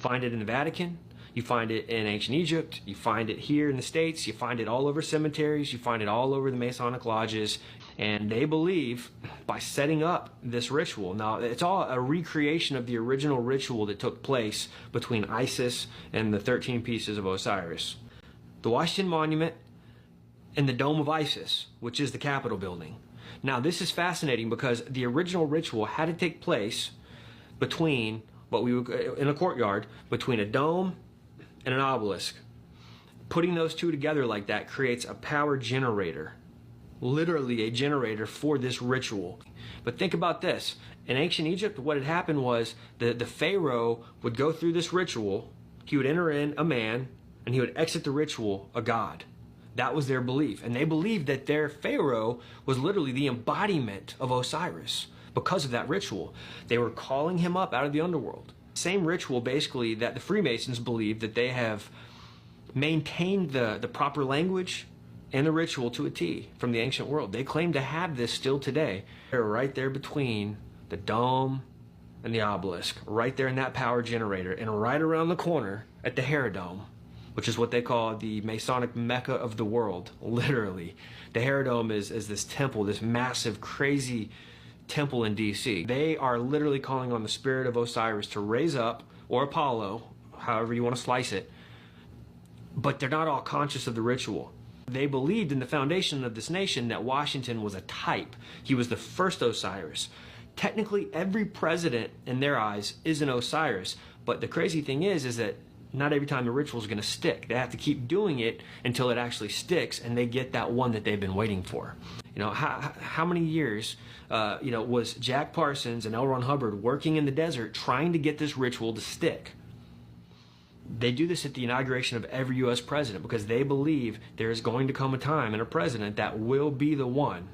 find it in the Vatican, you find it in ancient Egypt, you find it here in the States, you find it all over cemeteries, you find it all over the Masonic lodges, and they believe by setting up this ritual. Now, it's all a recreation of the original ritual that took place between Isis and the 13 pieces of Osiris. The Washington Monument and the Dome of Isis, which is the Capitol building. Now, this is fascinating because the original ritual had to take place between in a courtyard, between a dome and an obelisk. Putting those two together like that creates a power generator, literally a generator for this ritual. But think about this. In ancient Egypt, what had happened was the Pharaoh would go through this ritual, he would enter in a man, and he would exit the ritual a god. That was their belief. And they believed that their Pharaoh was literally the embodiment of Osiris because of that ritual. They were calling him up out of the underworld. Same ritual, basically, that the Freemasons believe that they have maintained the proper language and the ritual to a T from the ancient world. They claim to have this still today. They're right there between the dome and the obelisk, right there in that power generator, and right around the corner at the Herodome, which is what they call the Masonic Mecca of the world, literally. The Herodome is this temple, this massive, crazy temple in DC. They are literally calling on the spirit of Osiris to raise up, or Apollo, however you want to slice it, but they're not all conscious of the ritual. They believed in the foundation of this nation that Washington was a type. He was the first Osiris. Technically, every president in their eyes is an Osiris, but the crazy thing is that not every time the ritual is going to stick. They have to keep doing it until it actually sticks, and they get that one that they've been waiting for. You know, how many years, was Jack Parsons and L. Ron Hubbard working in the desert trying to get this ritual to stick? They do this at the inauguration of every U.S. president because they believe there is going to come a time in a president that will be the one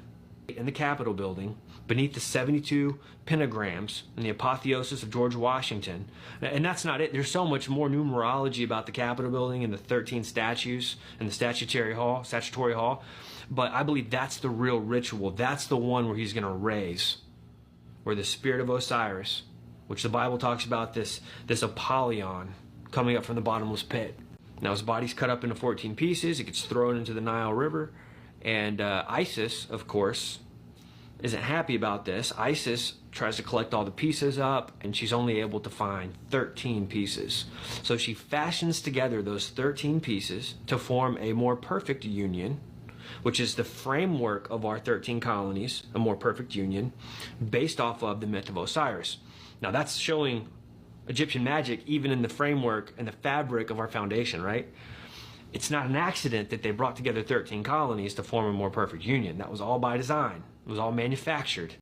in the Capitol building beneath the 72 pentagrams and the apotheosis of George Washington. And that's not it. There's so much more numerology about the Capitol building and the 13 statues and the statutory hall. But I believe that's the real ritual. That's the one where he's going to raise, where the spirit of Osiris, which the Bible talks about this Apollyon coming up from the bottomless pit. Now his body's cut up into 14 pieces. It gets thrown into the Nile River. And Isis, of course, isn't happy about this. Isis tries to collect all the pieces up, and she's only able to find 13 pieces. So she fashions together those 13 pieces to form a more perfect union, which is the framework of our 13 colonies, a more perfect union, based off of the myth of Osiris. Now that's showing Egyptian magic even in the framework and the fabric of our foundation, right? It's not an accident that they brought together 13 colonies to form a more perfect union. That was all by design. It was all manufactured.